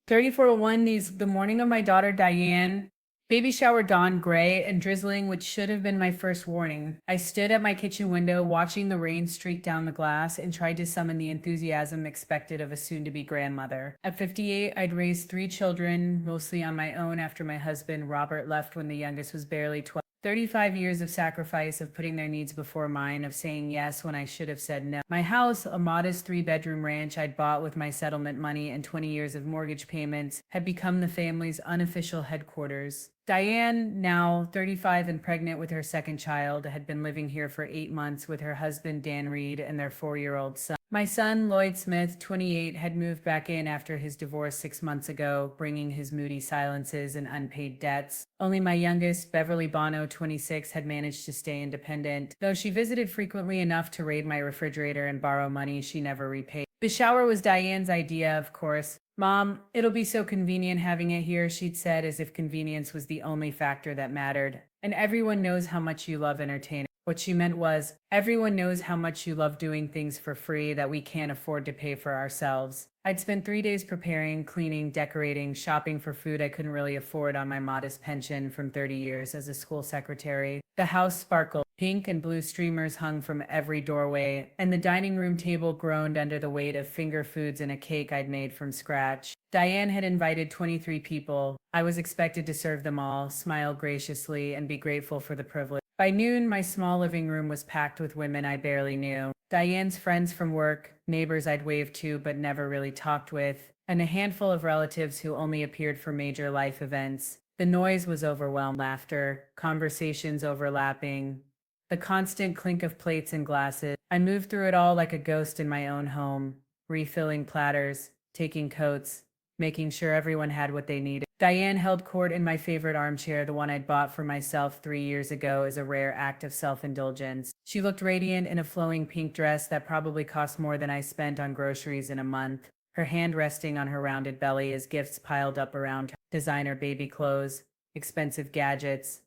3401 needs the morning of my daughter Diane. Baby shower dawned gray and drizzling, which should have been my first warning. I stood at my kitchen window, watching the rain streak down the glass, and tried to summon the enthusiasm expected of a soon to be grandmother. At 58, I'd raised three children, mostly on my own after my husband, Robert, left when the youngest was barely 12. 35 years of sacrifice, of putting their needs before mine, of saying yes when I should have said no. My house, a modest three-bedroom ranch I'd bought with my settlement money and 20 years of mortgage payments, had become the family's unofficial headquarters. Diane, now 35 and pregnant with her second child, had been living here for 8 months with her husband Dan Reed and their 4-year-old son. My son, Lloyd Smith, 28, had moved back in after his divorce 6 months ago, bringing his moody silences and unpaid debts. Only my youngest, Beverly Bono, 26, had managed to stay independent. Though she visited frequently enough to raid my refrigerator and borrow money she never repaid. The shower was Diane's idea, of course. Mom, it'll be so convenient having it here, she'd said, as if convenience was the only factor that mattered. And everyone knows how much you love entertaining. What she meant was, everyone knows how much you love doing things for free that we can't afford to pay for ourselves. I'd spent 3 days preparing, cleaning, decorating, shopping for food I couldn't really afford on my modest pension from 30 years as a school secretary. The house sparkled. Pink and blue streamers hung from every doorway, and the dining room table groaned under the weight of finger foods and a cake I'd made from scratch. Diane had invited 23 people. I was expected to serve them all, smile graciously, and be grateful for the privilege. By noon, my small living room was packed with women I barely knew. Diane's friends from work, neighbors I'd waved to but never really talked with, and a handful of relatives who only appeared for major life events. The noise was overwhelmed. Laughter, conversations overlapping, the constant clink of plates and glasses. I moved through it all like a ghost in my own home, refilling platters, taking coats, making sure everyone had what they needed. Diane held court in my favorite armchair, the one I'd bought for myself 3 years ago as a rare act of self-indulgence. She looked radiant in a flowing pink dress that probably cost more than I spent on groceries in a month, her hand resting on her rounded belly as gifts piled up around her. Designer baby clothes, expensive gadgets,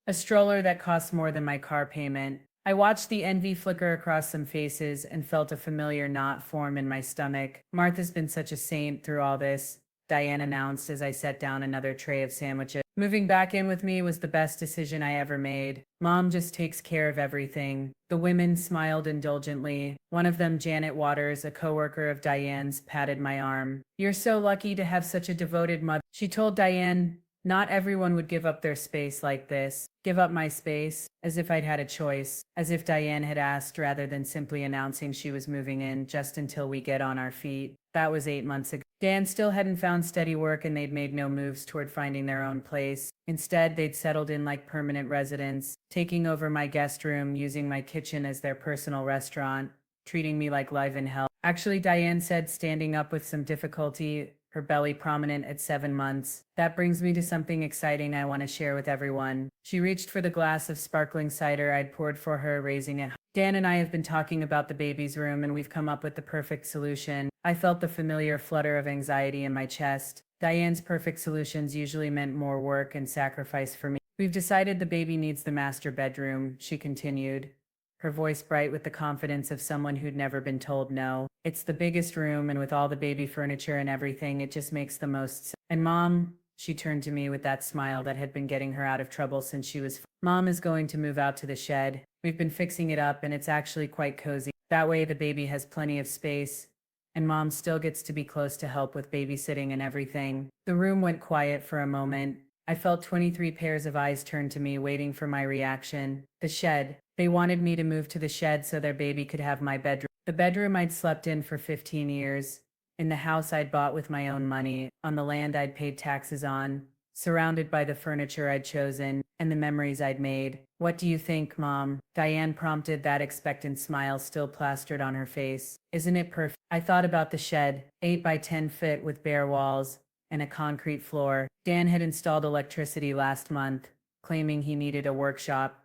a stroller that cost more than my car payment. I watched the envy flicker across some faces and felt a familiar knot form in my stomach. Martha's been such a saint through all this, Diane announced as I set down another tray of sandwiches. Moving back in with me was the best decision I ever made. Mom just takes care of everything. The women smiled indulgently. One of them, Janet Waters, a coworker of Diane's, patted my arm. "You're so lucky to have such a devoted mother," she told Diane. Not everyone would give up their space like this. Give up my space? As if I'd had a choice. As if Diane had asked rather than simply announcing she was moving in just until we get on our feet. That was 8 months ago. Dan still hadn't found steady work and they'd made no moves toward finding their own place. Instead, they'd settled in like permanent residents, taking over my guest room, using my kitchen as their personal restaurant, treating me like live in hell. Actually, Diane said, standing up with some difficulty, her belly prominent at 7 months. "That brings me to something exciting I want to share with everyone." She reached for the glass of sparkling cider I'd poured for her, raising it. "Dan and I have been talking about the baby's room and we've come up with the perfect solution." I felt the familiar flutter of anxiety in my chest. Diane's perfect solutions usually meant more work and sacrifice for me. "We've decided the baby needs the master bedroom," she continued, her voice bright with the confidence of someone who'd never been told no. "It's the biggest room, and with all the baby furniture and everything, it just makes the most sense. And Mom," she turned to me with that smile that had been getting her out of trouble since she was "Mom is going to move out to the shed. We've been fixing it up, and it's actually quite cozy. That way the baby has plenty of space, and Mom still gets to be close to help with babysitting and everything." The room went quiet for a moment. I felt 23 pairs of eyes turn to me, waiting for my reaction. The shed. They wanted me to move to the shed so their baby could have my bedroom. The bedroom I'd slept in for 15 years. In the house I'd bought with my own money. On the land I'd paid taxes on. Surrounded by the furniture I'd chosen. And the memories I'd made. "What do you think, Mom?" Diane prompted, that expectant smile still plastered on her face. "Isn't it perfect?" I thought about the shed. 8 by 10 feet with bare walls and a concrete floor. Dan had installed electricity last month, claiming he needed a workshop.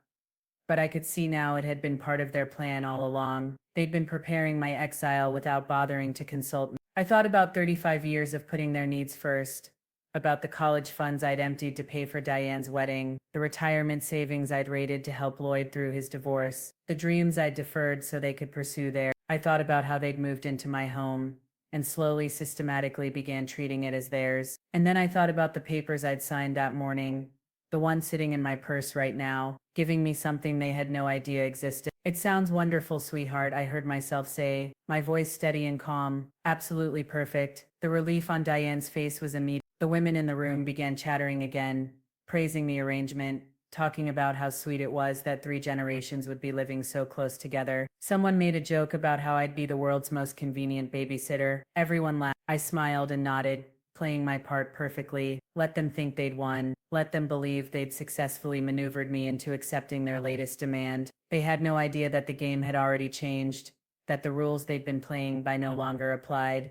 But I could see now it had been part of their plan all along. They'd been preparing my exile without bothering to consult me. I thought about 35 years of putting their needs first, about the college funds I'd emptied to pay for Diane's wedding, the retirement savings I'd raided to help Lloyd through his divorce, the dreams I'd deferred so they could pursue theirs. I thought about how they'd moved into my home, and slowly, systematically began treating it as theirs. And then I thought about the papers I'd signed that morning, the one sitting in my purse right now, giving me something they had no idea existed. It sounds wonderful, sweetheart, I heard myself say, my voice steady and calm. Absolutely perfect. The relief on Diane's face was immediate. The women in the room began chattering again, praising the arrangement, talking about how sweet it was that 3 generations would be living so close together. Someone made a joke about how I'd be the world's most convenient babysitter. Everyone laughed. I smiled and nodded, playing my part perfectly. Let them think they'd won. Let them believe they'd successfully maneuvered me into accepting their latest demand. They had no idea that the game had already changed, that the rules they'd been playing by no longer applied.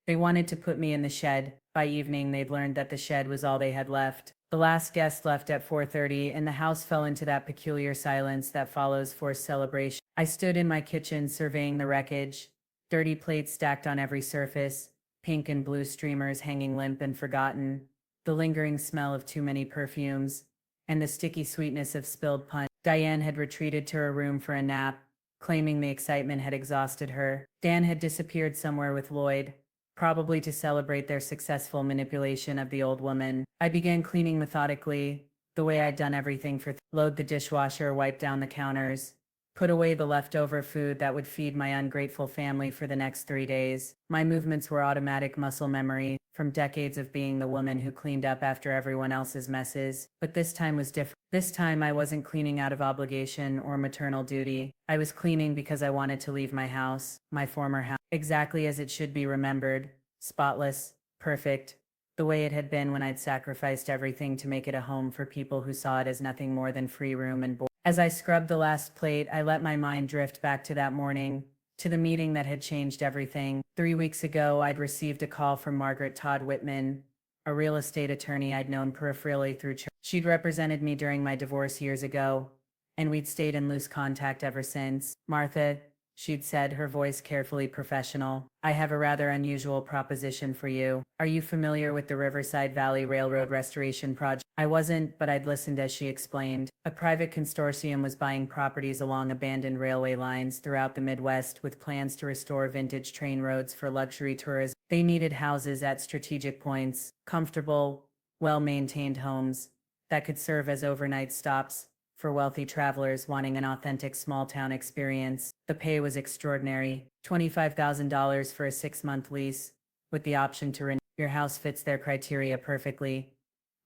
They wanted to put me in the shed. By evening, they'd learned that the shed was all they had left. The last guest left at 4:30, and the house fell into that peculiar silence that follows forced celebration. I stood in my kitchen surveying the wreckage, dirty plates stacked on every surface, pink and blue streamers hanging limp and forgotten, the lingering smell of too many perfumes, and the sticky sweetness of spilled punch. Diane had retreated to her room for a nap, claiming the excitement had exhausted her. Dan had disappeared somewhere with Lloyd, probably to celebrate their successful manipulation of the old woman. I began cleaning methodically, the way I'd done everything load the dishwasher, wipe down the counters, put away the leftover food that would feed my ungrateful family for the next 3 days. My movements were automatic muscle memory, from decades of being the woman who cleaned up after everyone else's messes. But this time was different. This time I wasn't cleaning out of obligation or maternal duty. I was cleaning because I wanted to leave my house, my former house, exactly as it should be remembered, spotless, perfect, the way it had been when I'd sacrificed everything to make it a home for people who saw it as nothing more than free room and board. As I scrubbed the last plate, I let my mind drift back to that morning, to the meeting that had changed everything. 3 weeks ago, I'd received a call from Margaret Todd Whitman, a real estate attorney I'd known peripherally through church. She'd represented me during my divorce years ago, and we'd stayed in loose contact ever since. Martha, she'd said, her voice carefully professional, I have a rather unusual proposition for you. Are you familiar with the Riverside Valley Railroad Restoration Project? I wasn't, but I'd listened as she explained. A private consortium was buying properties along abandoned railway lines throughout the Midwest with plans to restore vintage train roads for luxury tourism. They needed houses at strategic points, comfortable, well-maintained homes that could serve as overnight stops for wealthy travelers wanting an authentic small-town experience. The pay was extraordinary, $25,000 for a 6-month lease, with the option to renew. Your house fits their criteria perfectly,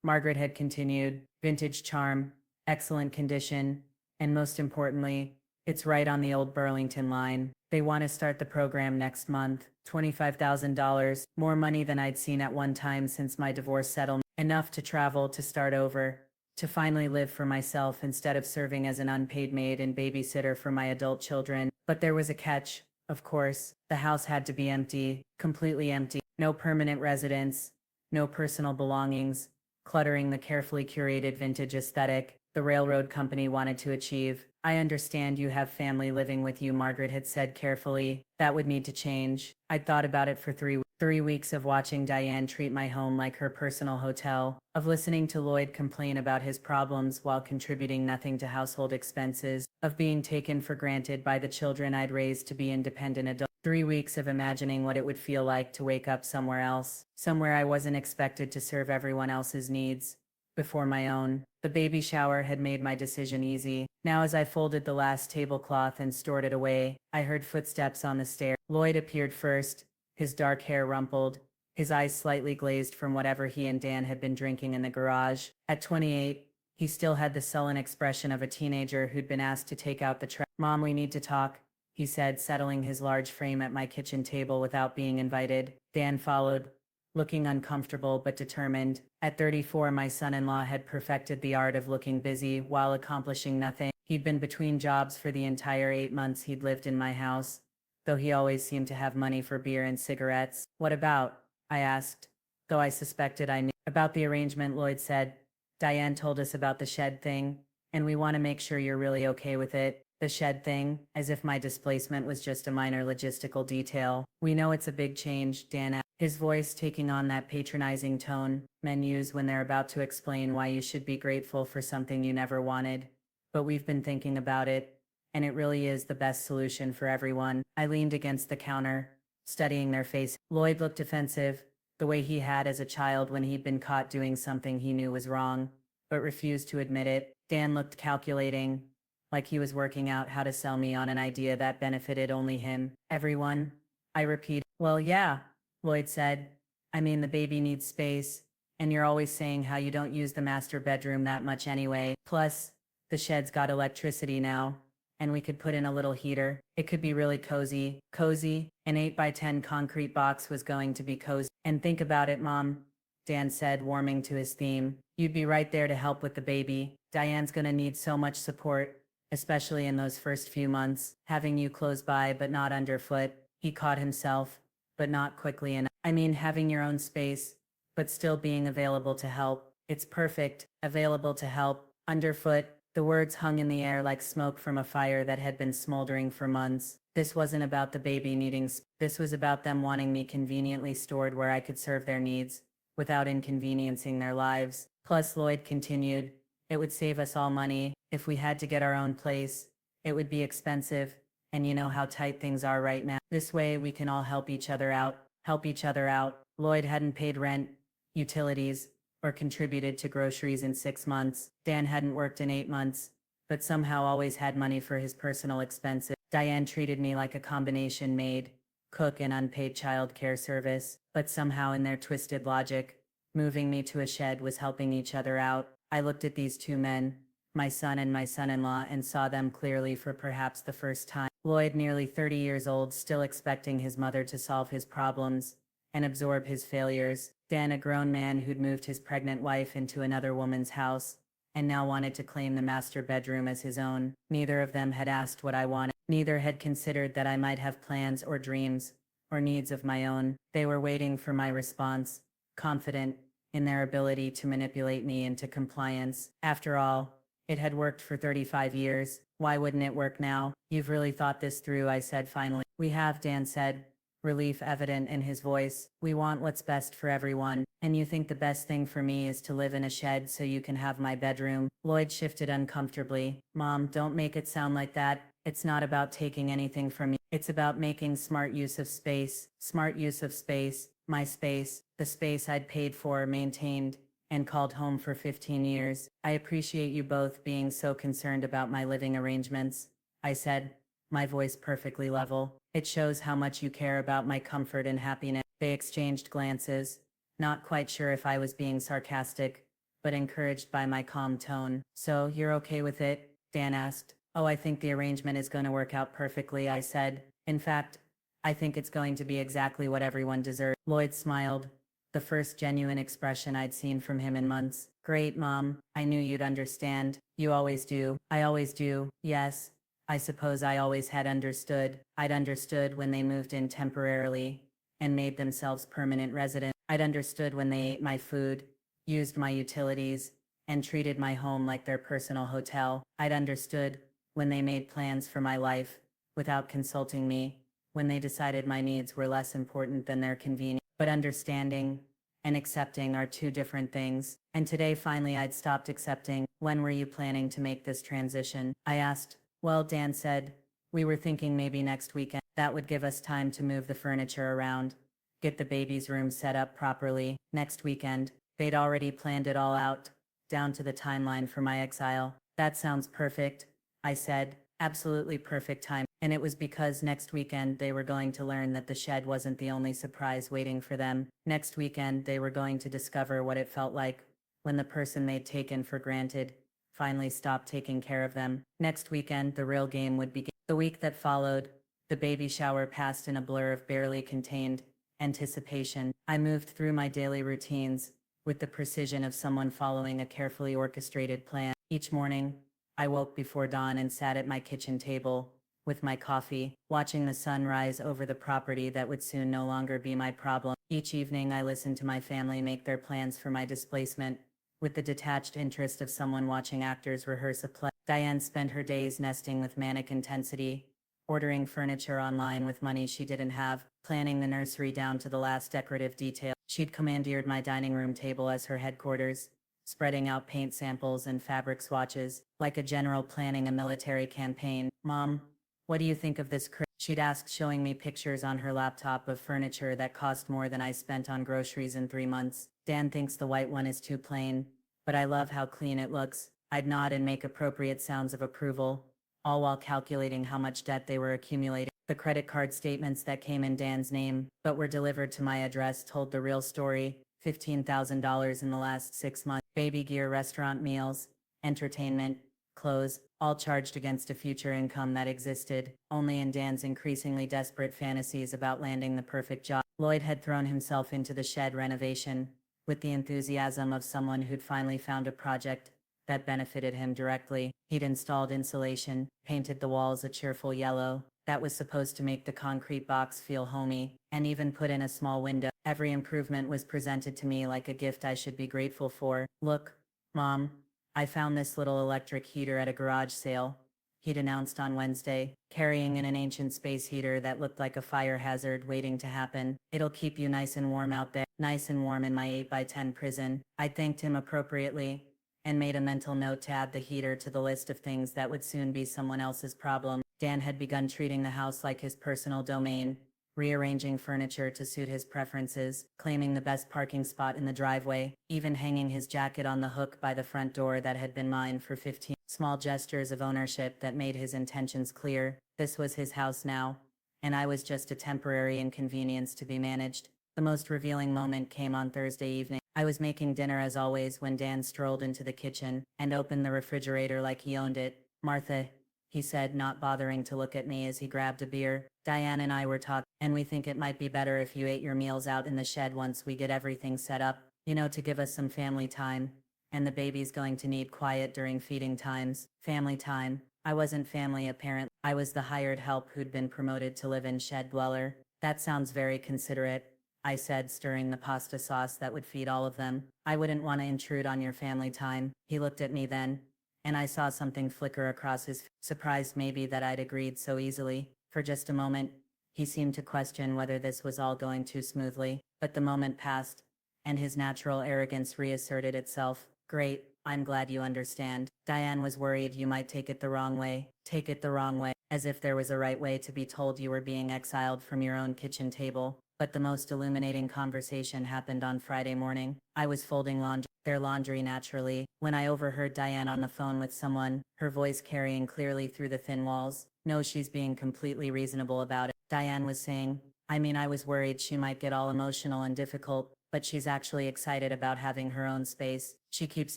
Margaret had continued. Vintage charm, excellent condition, and most importantly, it's right on the old Burlington line. They want to start the program next month. $25,000, more money than I'd seen at one time since my divorce settlement. Enough to travel, to start over, to finally live for myself instead of serving as an unpaid maid and babysitter for my adult children. But there was a catch, of course. The house had to be empty, completely empty. No permanent residence, no personal belongings, cluttering the carefully curated vintage aesthetic the railroad company wanted to achieve. I understand you have family living with you, Margaret had said carefully. That would need to change. I'd thought about it for 3 weeks of watching Diane treat my home like her personal hotel, of listening to Lloyd complain about his problems while contributing nothing to household expenses, of being taken for granted by the children I'd raised to be independent adults. 3 weeks of imagining what it would feel like to wake up somewhere else, somewhere I wasn't expected to serve everyone else's needs before my own. The baby shower had made my decision easy. Now, as I folded the last tablecloth and stored it away, I heard footsteps on the stair. Lloyd appeared first, his dark hair rumpled, his eyes slightly glazed from whatever he and Dan had been drinking in the garage. At 28, he still had the sullen expression of a teenager who'd been asked to take out the trash. Mom, we need to talk, he said, settling his large frame at my kitchen table without being invited. Dan followed, looking uncomfortable but determined. At 34, my son-in-law had perfected the art of looking busy while accomplishing nothing. He'd been between jobs for the entire 8 months he'd lived in my house, though he always seemed to have money for beer and cigarettes. What about? I asked, though I suspected I knew. About the arrangement, Lloyd said. Diane told us about the shed thing, and we want to make sure you're really okay with it. The shed thing, as if my displacement was just a minor logistical detail. We know it's a big change, Dan added, his voice taking on that patronizing tone men use when they're about to explain why you should be grateful for something you never wanted. But we've been thinking about it, and it really is the best solution for everyone. I leaned against the counter, studying their face. Lloyd looked defensive, the way he had as a child when he'd been caught doing something he knew was wrong, but refused to admit it. Dan looked calculating, like he was working out how to sell me on an idea that benefited only him. Everyone? I repeated. Well, yeah, Lloyd said. I mean, the baby needs space, and you're always saying how you don't use the master bedroom that much anyway. Plus, the shed's got electricity now, and we could put in a little heater. It could be really cozy. Cozy? An 8 by 10 concrete box was going to be cozy. And think about it, Mom, Dan said, warming to his theme. You'd be right there to help with the baby. Diane's gonna need so much support, especially in those first few months. Having you close by but not underfoot. He caught himself, but not quickly enough. I mean, having your own space, but still being available to help. It's perfect. Available to help. Underfoot. The words hung in the air like smoke from a fire that had been smoldering for months. This wasn't about the baby needing this was about them wanting me conveniently stored where I could serve their needs, without inconveniencing their lives. Plus, Lloyd continued, it would save us all money. If we had to get our own place, it would be expensive, and you know how tight things are right now. This way we can all help each other out. Help each other out. Lloyd hadn't paid rent, utilities, or contributed to groceries in 6 months. Dan hadn't worked in 8 months, but somehow always had money for his personal expenses. Diane treated me like a combination maid, cook, and unpaid child care service, but somehow in their twisted logic, moving me to a shed was helping each other out. I looked at these two men, my son and my son-in-law, and saw them clearly for perhaps the first time. Lloyd, nearly 30 years old, still expecting his mother to solve his problems and absorb his failures. Dan, a grown man who'd moved his pregnant wife into another woman's house and now wanted to claim the master bedroom as his own. Neither of them had asked what I wanted. Neither had considered that I might have plans or dreams or needs of my own. They were waiting for my response, confident in their ability to manipulate me into compliance. After all, it had worked for 35 years. Why wouldn't it work now? You've really thought this through, I said finally. We have, Dan said, relief evident in his voice. We want what's best for everyone. And you think the best thing for me is to live in a shed so you can have my bedroom? Lloyd shifted uncomfortably. Mom, don't make it sound like that. It's not about taking anything from me. It's about making smart use of space. Smart use of space. My space. The space I'd paid for, maintained, and called home for 15 years. I appreciate you both being so concerned about my living arrangements, I said, my voice perfectly level. It shows how much you care about my comfort and happiness. They exchanged glances, not quite sure if I was being sarcastic, but encouraged by my calm tone. So, you're okay with it? Dan asked. Oh, I think the arrangement is going to work out perfectly, I said. In fact, I think it's going to be exactly what everyone deserves. Lloyd smiled, the first genuine expression I'd seen from him in months. Great, Mom. I knew you'd understand. You always do. I always do. Yes. I suppose I always had understood. I'd understood when they moved in temporarily and made themselves permanent residents. I'd understood when they ate my food, used my utilities, and treated my home like their personal hotel. I'd understood when they made plans for my life without consulting me, when they decided my needs were less important than their convenience. But understanding and accepting are two different things. And today finally I'd stopped accepting. When were you planning to make this transition? I asked. Well, Dan said, we were thinking maybe next weekend. That would give us time to move the furniture around, get the baby's room set up properly. Next weekend. They'd already planned it all out, down to the timeline for my exile. That sounds perfect, I said. Absolutely perfect time. And it was because next weekend they were going to learn that the shed wasn't the only surprise waiting for them. Next weekend they were going to discover what it felt like when the person they'd taken for granted finally stopped taking care of them. Next weekend the real game would begin. The week that followed, the baby shower passed in a blur of barely contained anticipation. I moved through my daily routines with the precision of someone following a carefully orchestrated plan. Each morning, I woke before dawn and sat at my kitchen table with my coffee, watching the sun rise over the property that would soon no longer be my problem. Each evening I listened to my family make their plans for my displacement, with the detached interest of someone watching actors rehearse a play. Diane spent her days nesting with manic intensity, ordering furniture online with money she didn't have, planning the nursery down to the last decorative detail. She'd commandeered my dining room table as her headquarters, spreading out paint samples and fabric swatches, like a general planning a military campaign. Mom, what do you think of this? She'd ask, showing me pictures on her laptop of furniture that cost more than I spent on groceries in 3 months. Dan thinks the white one is too plain, but I love how clean it looks. I'd nod and make appropriate sounds of approval, all while calculating how much debt they were accumulating. The credit card statements that came in Dan's name, but were delivered to my address, told the real story. $15,000 in the last 6 months. Baby gear, restaurant meals, entertainment, clothes, all charged against a future income that existed only in Dan's increasingly desperate fantasies about landing the perfect job. Lloyd had thrown himself into the shed renovation with the enthusiasm of someone who'd finally found a project that benefited him directly. He'd installed insulation, painted the walls a cheerful yellow that was supposed to make the concrete box feel homey, and even put in a small window. Every improvement was presented to me like a gift I should be grateful for. "Look, Mom, I found this little electric heater at a garage sale," he'd announced on Wednesday, carrying in an ancient space heater that looked like a fire hazard waiting to happen. "It'll keep you nice and warm out there, nice and warm in my 8x10 prison." I thanked him appropriately and made a mental note to add the heater to the list of things that would soon be someone else's problem. Dan had begun treating the house like his personal domain, rearranging furniture to suit his preferences, claiming the best parking spot in the driveway, even hanging his jacket on the hook by the front door that had been mine for 15 small gestures of ownership that made his intentions clear. This was his house now, and I was just a temporary inconvenience to be managed. The most revealing moment came on Thursday evening. I was making dinner as always when Dan strolled into the kitchen and opened the refrigerator like he owned it. "Martha," he said, not bothering to look at me as he grabbed a beer, "Diane and I were talking, and we think it might be better if you ate your meals out in the shed once we get everything set up, to give us some family time. And the baby's going to need quiet during feeding times." Family time. I wasn't family apparently. I was the hired help who'd been promoted to live-in shed dweller. "That sounds very considerate," I said, stirring the pasta sauce that would feed all of them. "I wouldn't want to intrude on your family time." He looked at me then, and I saw something flicker across his face, surprised maybe that I'd agreed so easily. For just a moment, he seemed to question whether this was all going too smoothly, but the moment passed, and his natural arrogance reasserted itself. "Great, I'm glad you understand." Diane was worried you might take it the wrong way. Take it the wrong way, as if there was a right way to be told you were being exiled from your own kitchen table. But the most illuminating conversation happened on Friday morning. I was folding their laundry naturally, when I overheard Diane on the phone with someone, her voice carrying clearly through the thin walls. "No, she's being completely reasonable about it," Diane was saying. I was worried she might get all emotional and difficult, but she's actually excited about having her own space. She keeps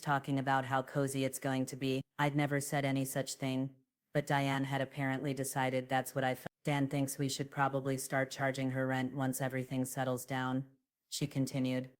talking about how cozy it's going to be." I'd never said any such thing, but Diane had apparently decided that's what I felt. "Dan thinks we should probably start charging her rent once everything settles down," she continued.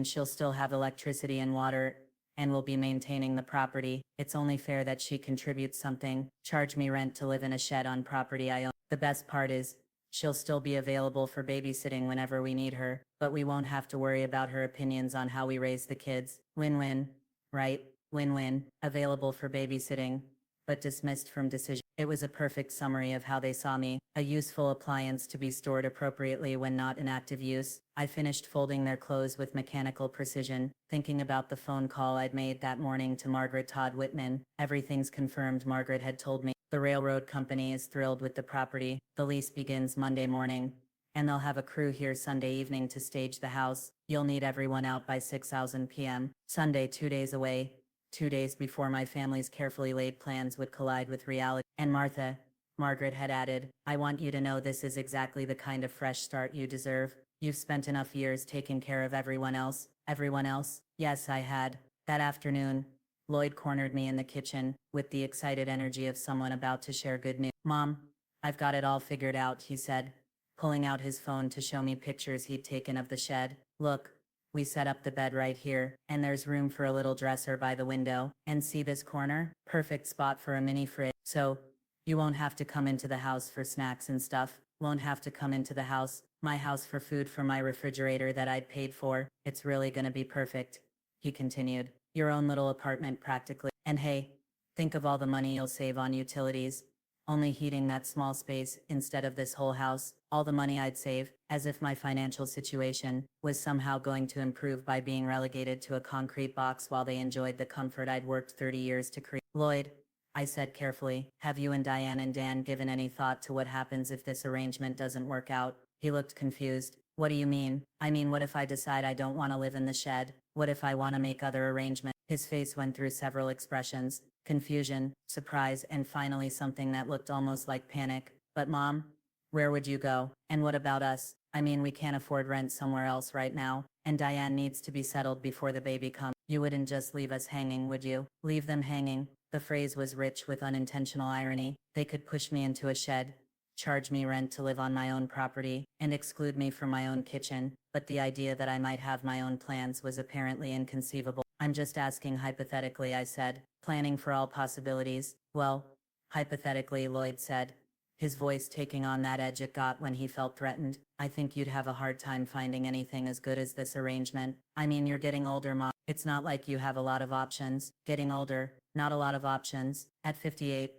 She'll still have electricity and water, and will be maintaining the property. It's only fair that she contributes something. Charge me rent to live in a shed on property I own. The best part is, she'll still be available for babysitting whenever we need her, but we won't have to worry about her opinions on how we raise the kids. Win-win, right? Win-win. Available for babysitting, but dismissed from decision. It was a perfect summary of how they saw me, a useful appliance to be stored appropriately when not in active use. I finished folding their clothes with mechanical precision, thinking about the phone call I'd made that morning to Margaret Todd Whitman. "Everything's confirmed," Margaret had told me. "The railroad company is thrilled with the property. The lease begins Monday morning, and they'll have a crew here Sunday evening to stage the house. You'll need everyone out by 6:00 p.m. Sunday, 2 days away. 2 days before my family's carefully laid plans would collide with reality. And Martha," Margaret had added, "I want you to know this is exactly the kind of fresh start you deserve. You've spent enough years taking care of everyone else." Everyone else? Yes, I had. That afternoon, Lloyd cornered me in the kitchen, with the excited energy of someone about to share good news. "Mom, I've got it all figured out," he said, pulling out his phone to show me pictures he'd taken of the shed. "Look, we set up the bed right here, and there's room for a little dresser by the window. And see this corner? Perfect spot for a mini fridge. So, you won't have to come into the house for snacks and stuff. Won't have to come into the house, my house, for food from my refrigerator that I'd paid for. It's really gonna be perfect," he continued. "Your own little apartment practically. And hey, think of all the money you'll save on utilities. Only heating that small space instead of this whole house. All the money I'd save, as if my financial situation was somehow going to improve by being relegated to a concrete box while they enjoyed the comfort I'd worked 30 years to create." "Lloyd," I said carefully. Have you and Diane and Dan given any thought to what happens if this arrangement doesn't work out? He looked confused. What do you mean? I mean, what if I decide I don't want to live in the shed? What if I want to make other arrangements? His face went through several expressions: confusion, surprise, and finally something that looked almost like panic. But Mom, where would you go? And what about us? I mean, we can't afford rent somewhere else right now, and Diane needs to be settled before the baby comes. You wouldn't just leave us hanging, would you? Leave them hanging. The phrase was rich with unintentional irony. They could push me into a shed, charge me rent to live on my own property, and exclude me from my own kitchen, but the idea that I might have my own plans was apparently inconceivable. I'm just asking hypothetically, I said, planning for all possibilities. Well, hypothetically, Lloyd said, his voice taking on that edge it got when he felt threatened. I think you'd have a hard time finding anything as good as this arrangement. I mean, you're getting older, Mom. It's not like you have a lot of options. Getting older, not a lot of options. At 58,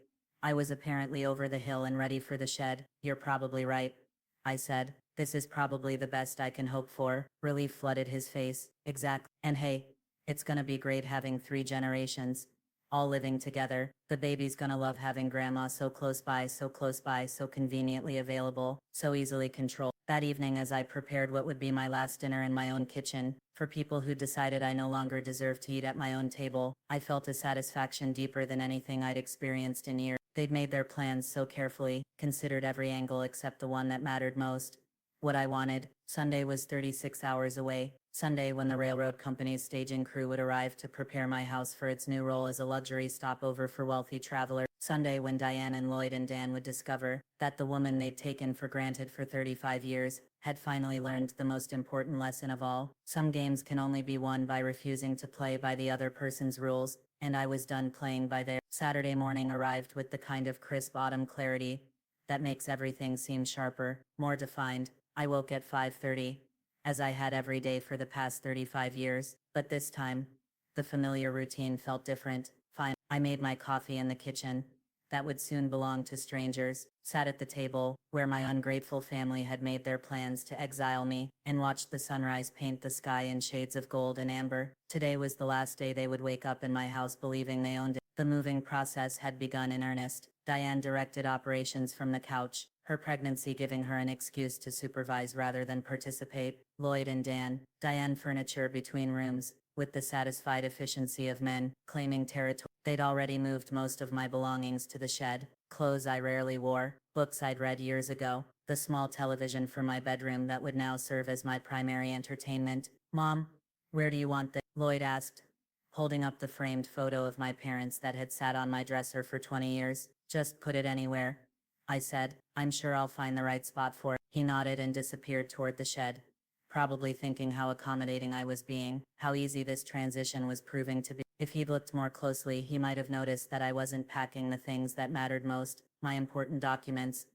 I was apparently over the hill and ready for the shed. You're probably right, I said. This is probably the best I can hope for. Relief flooded his face. Exactly. And hey, it's gonna be great having 3 generations all living together. The baby's gonna love having grandma so close by, so conveniently available, so easily controlled. That evening, as I prepared what would be my last dinner in my own kitchen, for people who decided I no longer deserved to eat at my own table, I felt a satisfaction deeper than anything I'd experienced in years. They'd made their plans so carefully, considered every angle except the one that mattered most. What I wanted. Sunday was 36 hours away. Sunday, when the railroad company's staging crew would arrive to prepare my house for its new role as a luxury stopover for wealthy travelers. Sunday, when Diane and Lloyd and Dan would discover that the woman they'd taken for granted for 35 years had finally learned the most important lesson of all. Some games can only be won by refusing to play by the other person's rules, and I was done playing by theirs. Saturday morning arrived with the kind of crisp autumn clarity that makes everything seem sharper, more defined. I woke at 5:30, as I had every day for the past 35 years, but this time, the familiar routine felt different. Fine. I made my coffee in the kitchen, that would soon belong to strangers, sat at the table, where my ungrateful family had made their plans to exile me, and watched the sunrise paint the sky in shades of gold and amber. Today was the last day they would wake up in my house believing they owned it. The moving process had begun in earnest. Diane directed operations from the couch, her pregnancy giving her an excuse to supervise rather than participate. Lloyd and Dan, Diane furniture between rooms, with the satisfied efficiency of men, claiming territory. They'd already moved most of my belongings to the shed, clothes I rarely wore, books I'd read years ago, the small television for my bedroom that would now serve as my primary entertainment. Mom, where do you want this? Lloyd asked, holding up the framed photo of my parents that had sat on my dresser for 20 years. Just put it anywhere, I said. I'm sure I'll find the right spot for it. He nodded and disappeared toward the shed, probably thinking how accommodating I was being, how easy this transition was proving to be. If he'd looked more closely, he might have noticed that I wasn't packing the things that mattered most: my important documents,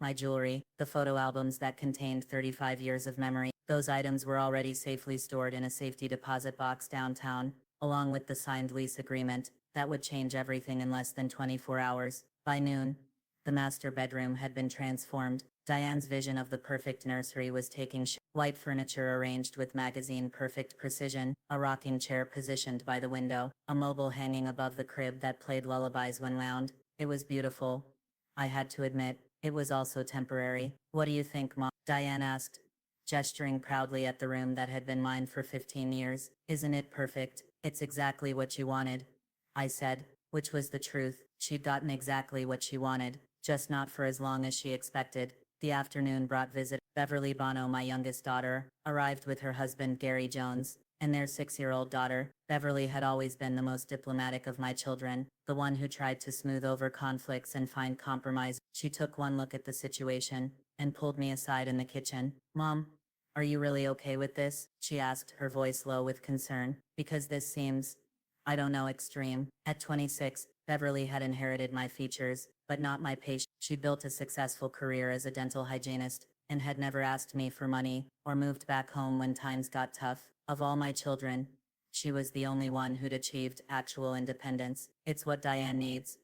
my jewelry, the photo albums that contained 35 years of memory. Those items were already safely stored in a safety deposit box downtown, along with the signed lease agreement that would change everything in less than 24 hours. By noon, the master bedroom had been transformed. Diane's vision of the perfect nursery was taking shape. White furniture arranged with magazine-perfect precision, a rocking chair positioned by the window, a mobile hanging above the crib that played lullabies when wound. It was beautiful. I had to admit, it was also temporary. What do you think, Mom? Diane asked, gesturing proudly at the room that had been mine for 15 years. Isn't it perfect? It's exactly what you wanted, I said, which was the truth. She'd gotten exactly what she wanted, just not for as long as she expected. The afternoon brought visit. Beverly Bono, my youngest daughter, arrived with her husband Gary Jones, and their 6-year-old daughter. Beverly had always been the most diplomatic of my children, the one who tried to smooth over conflicts and find compromise. She took one look at the situation, and pulled me aside in the kitchen. Mom, are you really okay with this? She asked, her voice low with concern. Because this seems, I don't know, extreme. At 26, Beverly had inherited my features, but not my patience. She built a successful career as a dental hygienist, and had never asked me for money, or moved back home when times got tough. Of all my children, she was the only one who'd achieved actual independence. It's what Diane needs,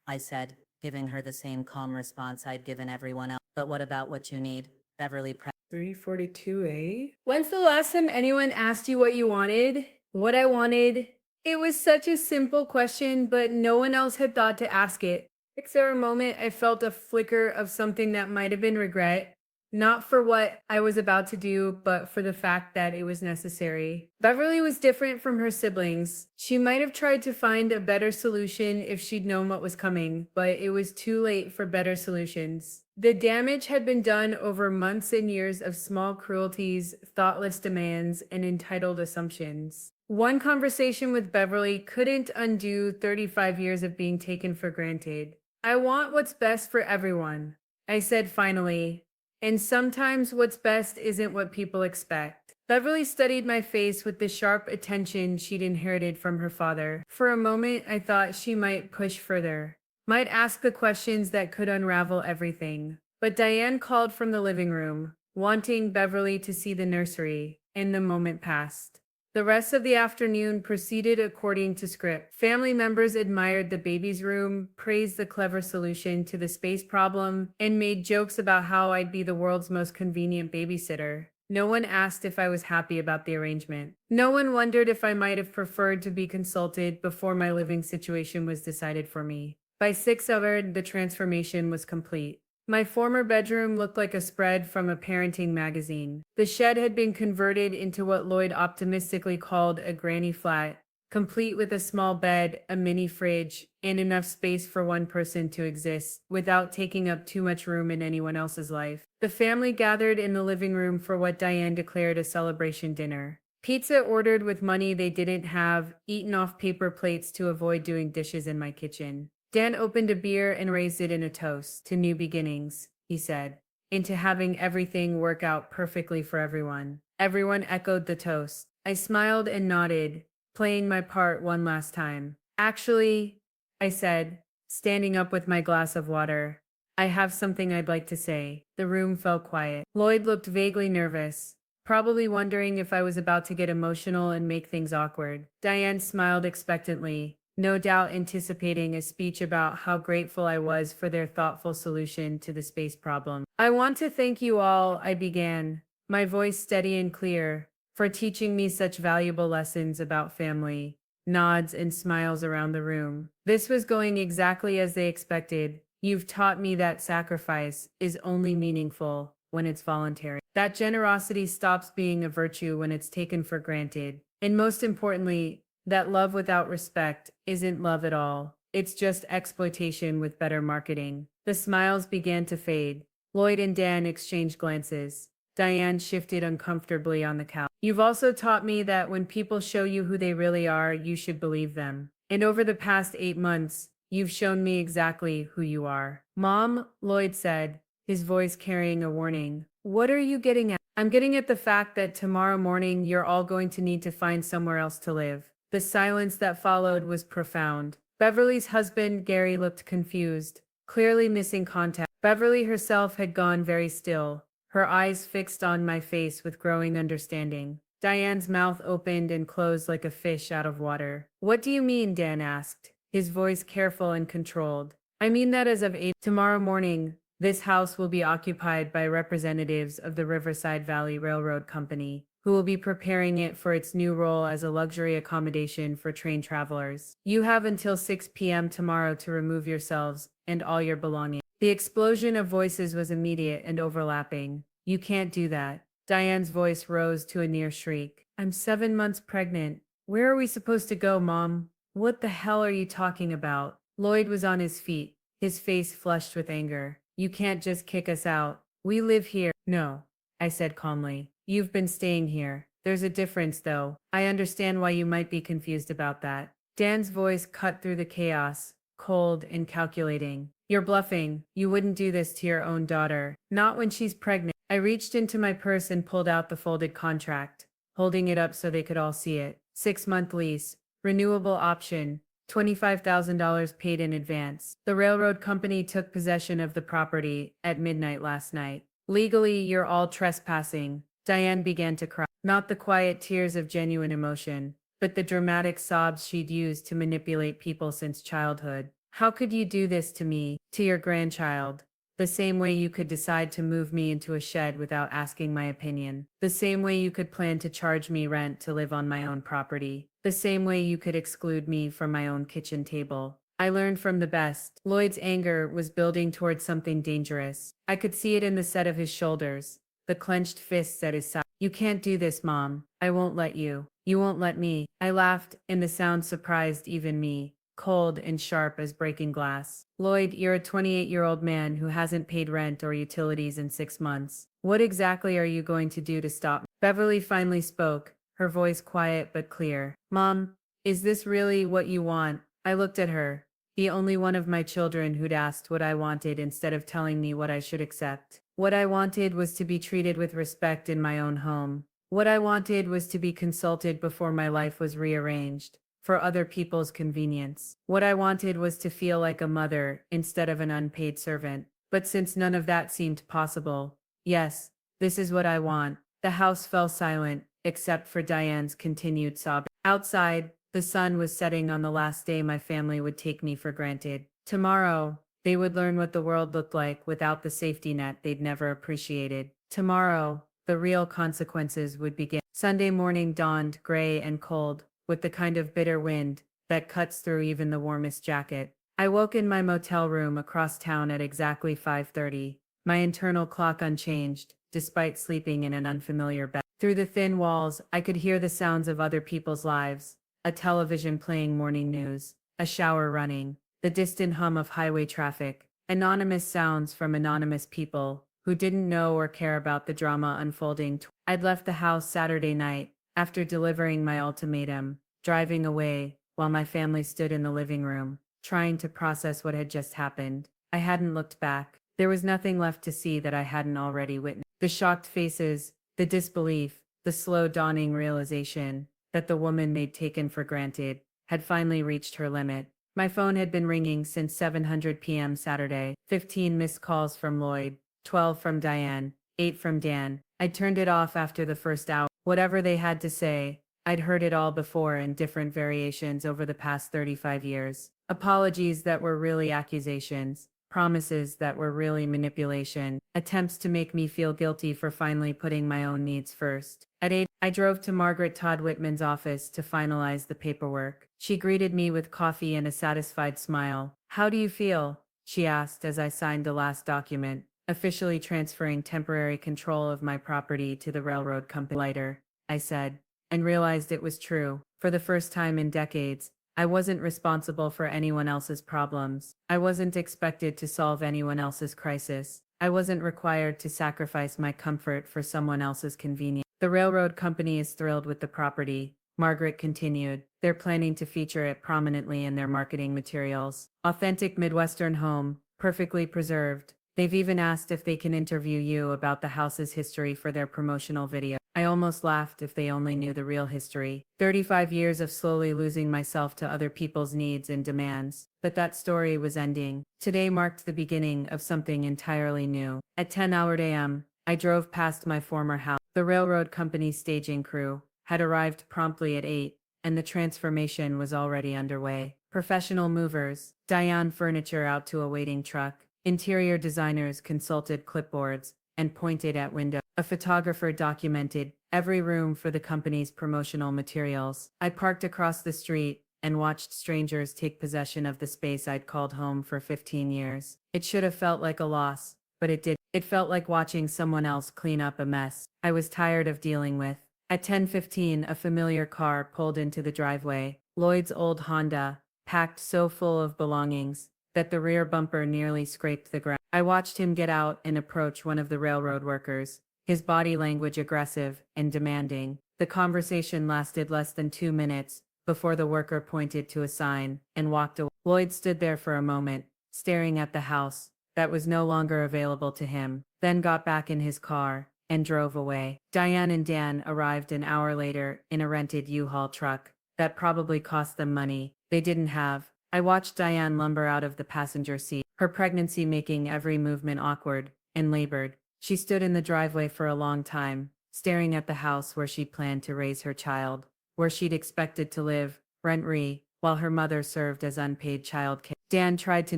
I said, giving her the same calm response I'd given everyone else. But what about what you need? Beverly 342A? When's the last time anyone asked you what you wanted? What I wanted It was such a simple question, but no one else had thought to ask it. For a moment, I felt a flicker of something that might have been regret, not for what I was about to do, but for the fact that it was necessary. Beverly was different from her siblings. She might have tried to find a better solution if she'd known what was coming, but it was too late for better solutions. The damage had been done over months and years of small cruelties, thoughtless demands, and entitled assumptions. One conversation with Beverly couldn't undo 35 years of being taken for granted. I want what's best for everyone, I said finally, and sometimes what's best isn't what people expect. Beverly studied my face with the sharp attention she'd inherited from her father. For a moment, I thought she might push further, might ask the questions that could unravel everything. But Diane called from the living room, wanting Beverly to see the nursery, and the moment passed. The rest of the afternoon proceeded according to script. Family members admired the baby's room, praised the clever solution to the space problem, and made jokes about how I'd be the world's most convenient babysitter. No one asked if I was happy about the arrangement. No one wondered if I might have preferred to be consulted before my living situation was decided for me. By 6 hours, the transformation was complete. My former bedroom looked like a spread from a parenting magazine. The shed had been converted into what Lloyd optimistically called a granny flat, complete with a small bed, a mini fridge, and enough space for one person to exist without taking up too much room in anyone else's life. The family gathered in the living room for what Diane declared a celebration dinner. Pizza ordered with money they didn't have, eaten off paper plates to avoid doing dishes in my kitchen. Dan opened a beer and raised it in a toast. To new beginnings, he said. Into having everything work out perfectly for everyone. Everyone echoed the toast. I smiled and nodded, playing my part one last time. Actually, I said, standing up with my glass of water, I have something I'd like to say. The room fell quiet. Lloyd looked vaguely nervous, probably wondering if I was about to get emotional and make things awkward. Diane smiled expectantly, no doubt anticipating a speech about how grateful I was for their thoughtful solution to the space problem. I want to thank you all, I began, my voice steady and clear, for teaching me such valuable lessons about family. Nods and smiles around the room. This was going exactly as they expected. You've taught me that sacrifice is only meaningful when it's voluntary. That generosity stops being a virtue when it's taken for granted. And most importantly, that love without respect isn't love at all. It's just exploitation with better marketing. The smiles began to fade. Lloyd and Dan exchanged glances. Diane shifted uncomfortably on the couch. You've also taught me that when people show you who they really are, you should believe them. And over the past 8 months, you've shown me exactly who you are. Mom, Lloyd said, his voice carrying a warning. What are you getting at? I'm getting at the fact that tomorrow morning you're all going to need to find somewhere else to live. The silence that followed was profound. Beverly's husband, Gary, looked confused, clearly missing contact. Beverly herself had gone very still, her eyes fixed on my face with growing understanding. Diane's mouth opened and closed like a fish out of water. What do you mean? Dan asked, his voice careful and controlled. I mean that as of 8 tomorrow morning, this house will be occupied by representatives of the Riverside Valley Railroad Company, who will be preparing it for its new role as a luxury accommodation for train travelers. You have until 6 p.m. tomorrow to remove yourselves and all your belongings. The explosion of voices was immediate and overlapping. You can't do that. Diane's voice rose to a near shriek. I'm 7 months pregnant. Where are we supposed to go, Mom? What the hell are you talking about? Lloyd was on his feet, his face flushed with anger. You can't just kick us out. We live here. No, I said calmly. You've been staying here. There's a difference, though. I understand why you might be confused about that. Dan's voice cut through the chaos, cold and calculating. You're bluffing. You wouldn't do this to your own daughter. Not when she's pregnant. I reached into my purse and pulled out the folded contract, holding it up so they could all see it. 6-month lease, renewable option, $25,000 paid in advance. The railroad company took possession of the property at midnight last night. Legally, you're all trespassing. Diane began to cry. Not the quiet tears of genuine emotion, but the dramatic sobs she'd used to manipulate people since childhood. How could you do this to me, to your grandchild? The same way you could decide to move me into a shed without asking my opinion. The same way you could plan to charge me rent to live on my own property. the same way you could exclude me from my own kitchen table. I learned from the best. Lloyd's anger was building towards something dangerous. I could see it in the set of his shoulders, the clenched fists at his side. You can't do this, Mom. I won't let you. You won't let me. I laughed, and the sound surprised even me, cold and sharp as breaking glass. Lloyd, you're a 28-year-old man who hasn't paid rent or utilities in 6 months. What exactly are you going to do to stop me? Beverly finally spoke, her voice quiet but clear. Mom, is this really what you want? I looked at her, the only one of my children who'd asked what I wanted instead of telling me what I should accept. What I wanted was to be treated with respect in my own home. What I wanted was to be consulted before my life was rearranged, for other people's convenience. What I wanted was to feel like a mother instead of an unpaid servant. But since none of that seemed possible, yes, this is what I want. The house fell silent, except for Diane's continued sobbing. Outside, the sun was setting on the last day my family would take me for granted. Tomorrow, they would learn what the world looked like without the safety net they'd never appreciated. Tomorrow, the real consequences would begin. Sunday morning dawned gray and cold, with the kind of bitter wind that cuts through even the warmest jacket. I woke in my motel room across town at exactly 5:30, my internal clock unchanged, despite sleeping in an unfamiliar bed. Through the thin walls, I could hear the sounds of other people's lives, a television playing morning news, a shower running, the distant hum of highway traffic, anonymous sounds from anonymous people who didn't know or care about the drama unfolding. I'd left the house Saturday night, after delivering my ultimatum, driving away, while my family stood in the living room, trying to process what had just happened. I hadn't looked back. There was nothing left to see that I hadn't already witnessed. The shocked faces, the disbelief, the slow dawning realization that the woman they'd taken for granted had finally reached her limit. My phone had been ringing since 7:00 p.m. Saturday, 15 missed calls from Lloyd, 12 from Diane, 8 from Dan. I turned it off after the first hour. Whatever they had to say, I'd heard it all before in different variations over the past 35 years. Apologies that were really accusations, promises that were really manipulation, attempts to make me feel guilty for finally putting my own needs first. At 8, I drove to Margaret Todd Whitman's office to finalize the paperwork. She greeted me with coffee and a satisfied smile. How do you feel? She asked as I signed the last document, officially transferring temporary control of my property to the railroad company. Later, I said, and realized it was true. For the first time in decades, I wasn't responsible for anyone else's problems. I wasn't expected to solve anyone else's crisis. I wasn't required to sacrifice my comfort for someone else's convenience. The railroad company is thrilled with the property, Margaret continued. They're planning to feature it prominently in their marketing materials. Authentic Midwestern home, perfectly preserved. They've even asked if they can interview you about the house's history for their promotional video. I almost laughed if they only knew the real history. 35 years of slowly losing myself to other people's needs and demands. But that story was ending. Today marked the beginning of something entirely new. At 10:00 a.m., I drove past my former house. The railroad company's staging crew had arrived promptly at 8, and the transformation was already underway. Professional movers, Diane furniture out to a waiting truck. Interior designers consulted clipboards and pointed at windows. A photographer documented every room for the company's promotional materials. I parked across the street and watched strangers take possession of the space I'd called home for 15 years. It should have felt like a loss, but it did. It felt like watching someone else clean up a mess I was tired of dealing with. At 10:15, a familiar car pulled into the driveway. Lloyd's old Honda, packed so full of belongings that the rear bumper nearly scraped the ground. I watched him get out and approach one of the railroad workers, his body language aggressive and demanding. The conversation lasted less than 2 minutes before the worker pointed to a sign and walked away. Lloyd stood there for a moment, staring at the house that was no longer available to him, then got back in his car and drove away. Diane and Dan arrived an hour later in a rented U-Haul truck that probably cost them money they didn't have. I watched Diane lumber out of the passenger seat, her pregnancy making every movement awkward and labored. She stood in the driveway for a long time, staring at the house where she'd planned to raise her child, where she'd expected to live, rent-free, while her mother served as unpaid childcare. Dan tried to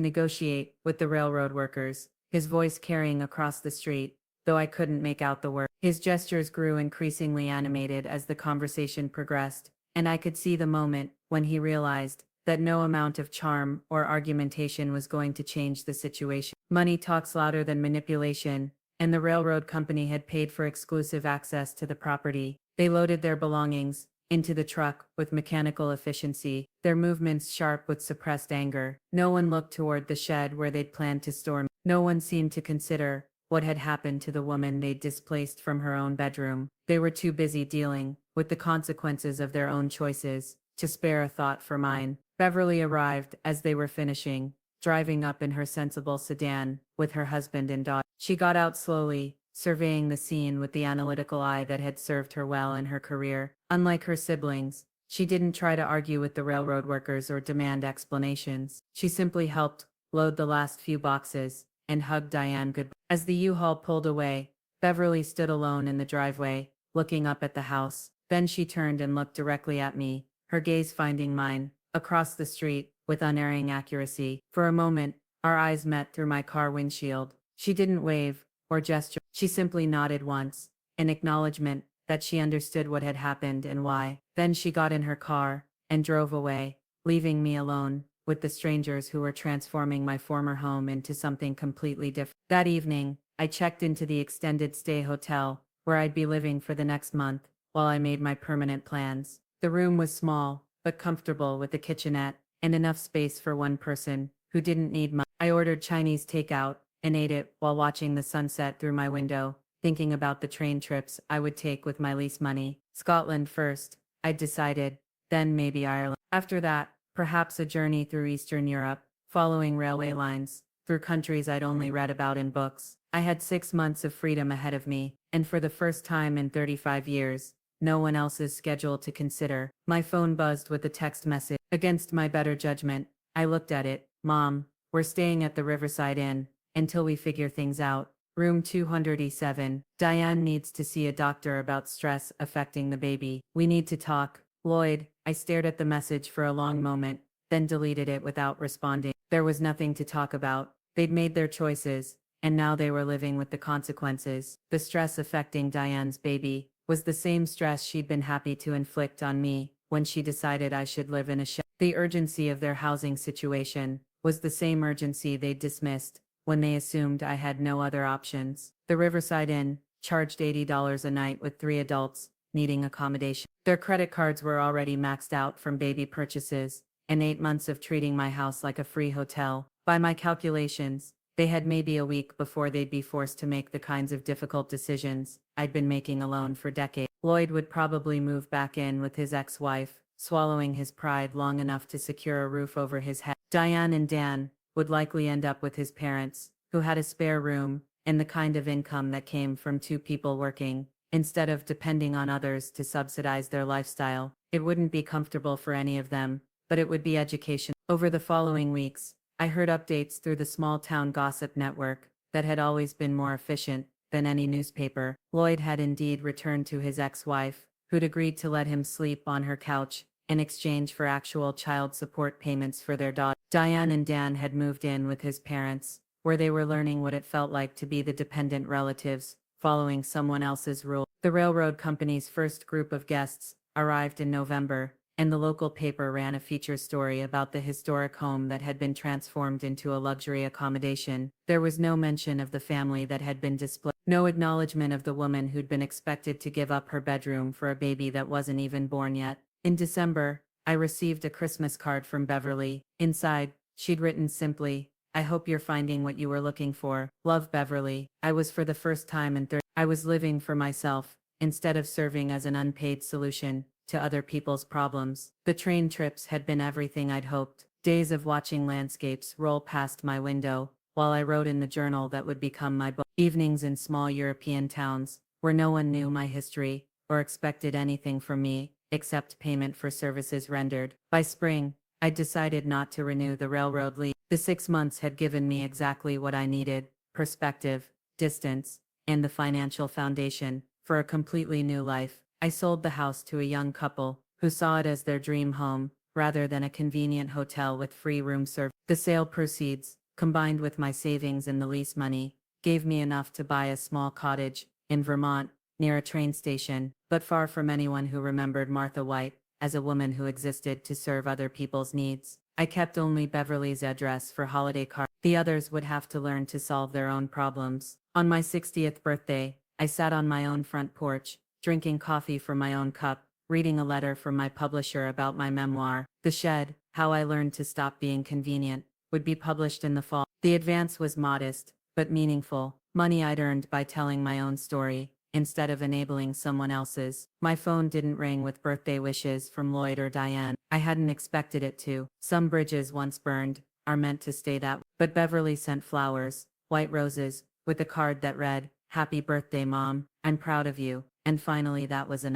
negotiate with the railroad workers, his voice carrying across the street, though I couldn't make out the word. His gestures grew increasingly animated as the conversation progressed, and I could see the moment when he realized that no amount of charm or argumentation was going to change the situation. Money talks louder than manipulation, and the railroad company had paid for exclusive access to the property. They loaded their belongings into the truck with mechanical efficiency, their movements sharp with suppressed anger. No one looked toward the shed where they'd planned to store me. No one seemed to consider what had happened to the woman they'd displaced from her own bedroom. They were too busy dealing with the consequences of their own choices to spare a thought for mine. Beverly arrived as they were finishing, driving up in her sensible sedan with her husband and daughter. She got out slowly, surveying the scene with the analytical eye that had served her well in her career. Unlike her siblings, she didn't try to argue with the railroad workers or demand explanations. She simply helped load the last few boxes and hugged Diane goodbye. As the U-Haul pulled away, Beverly stood alone in the driveway, looking up at the house. Then she turned and looked directly at me, her gaze finding mine, across the street, with unerring accuracy. For a moment, our eyes met through my car windshield. She didn't wave or gesture. She simply nodded once, in acknowledgement that she understood what had happened and why. Then she got in her car and drove away, leaving me alone with the strangers who were transforming my former home into something completely different. That evening, I checked into the extended stay hotel, where I'd be living for the next month, while I made my permanent plans. The room was small, but comfortable, with a kitchenette and enough space for one person who didn't need much. I ordered Chinese takeout and ate it while watching the sunset through my window, thinking about the train trips I would take with my lease money. Scotland first, I'd decided, then maybe Ireland. After that, perhaps a journey through Eastern Europe, following railway lines, through countries I'd only read about in books. I had 6 months of freedom ahead of me, and for the first time in 35 years, no one else's schedule to consider. My phone buzzed with a text message. Against my better judgment, I looked at it. Mom, we're staying at the Riverside Inn until we figure things out. Room 207. Diane needs to see a doctor about stress affecting the baby. We need to talk. Lloyd. I stared at the message for a long moment, then deleted it without responding. There was nothing to talk about. They'd made their choices, and now they were living with the consequences. The stress affecting Diane's baby was the same stress she'd been happy to inflict on me when she decided I should live in a shed. The urgency of their housing situation was the same urgency they'd dismissed when they assumed I had no other options. The Riverside Inn charged $80 a night with 3 adults needing accommodation. Their credit cards were already maxed out from baby purchases, and 8 months of treating my house like a free hotel. By my calculations, they had maybe a week before they'd be forced to make the kinds of difficult decisions I'd been making alone for decades. Lloyd would probably move back in with his ex-wife, swallowing his pride long enough to secure a roof over his head. Diane and Dan would likely end up with his parents, who had a spare room and the kind of income that came from 2 people working, instead of depending on others to subsidize their lifestyle. It wouldn't be comfortable for any of them, but it would be education. Over the following weeks, I heard updates through the small-town gossip network that had always been more efficient than any newspaper. Lloyd had indeed returned to his ex-wife, who'd agreed to let him sleep on her couch in exchange for actual child support payments for their daughter. Diane and Dan had moved in with his parents, where they were learning what it felt like to be the dependent relatives, following someone else's rule. The railroad company's first group of guests arrived in November, and the local paper ran a feature story about the historic home that had been transformed into a luxury accommodation. There was no mention of the family that had been displaced, no acknowledgement of the woman who'd been expected to give up her bedroom for a baby that wasn't even born yet. In December, I received a Christmas card from Beverly. Inside, she'd written simply, "I hope you're finding what you were looking for. Love, Beverly." I was, for the first time in 30 I was living for myself, instead of serving as an unpaid solution to other people's problems. The train trips had been everything I'd hoped. Days of watching landscapes roll past my window, while I wrote in the journal that would become my book. Evenings in small European towns, where no one knew my history, or expected anything from me, except payment for services rendered. By spring, I decided not to renew the railroad lease. The 6 months had given me exactly what I needed: perspective, distance, and the financial foundation for a completely new life. I sold the house to a young couple who saw it as their dream home, rather than a convenient hotel with free room service. The sale proceeds, combined with my savings and the lease money, gave me enough to buy a small cottage in Vermont, near a train station, but far from anyone who remembered Martha White as a woman who existed to serve other people's needs. I kept only Beverly's address for holiday cards. The others would have to learn to solve their own problems. On my 60th birthday, I sat on my own front porch, drinking coffee from my own cup, reading a letter from my publisher about my memoir, The Shed, How I Learned to Stop Being Convenient, would be published in the fall. The advance was modest, but meaningful, money I'd earned by telling my own story, instead of enabling someone else's. My phone didn't ring with birthday wishes from Lloyd or Diane. I hadn't expected it to. Some bridges once burned are meant to stay that way. But Beverly sent flowers, white roses, with a card that read, "Happy birthday, Mom. I'm proud of you." And finally that was enough.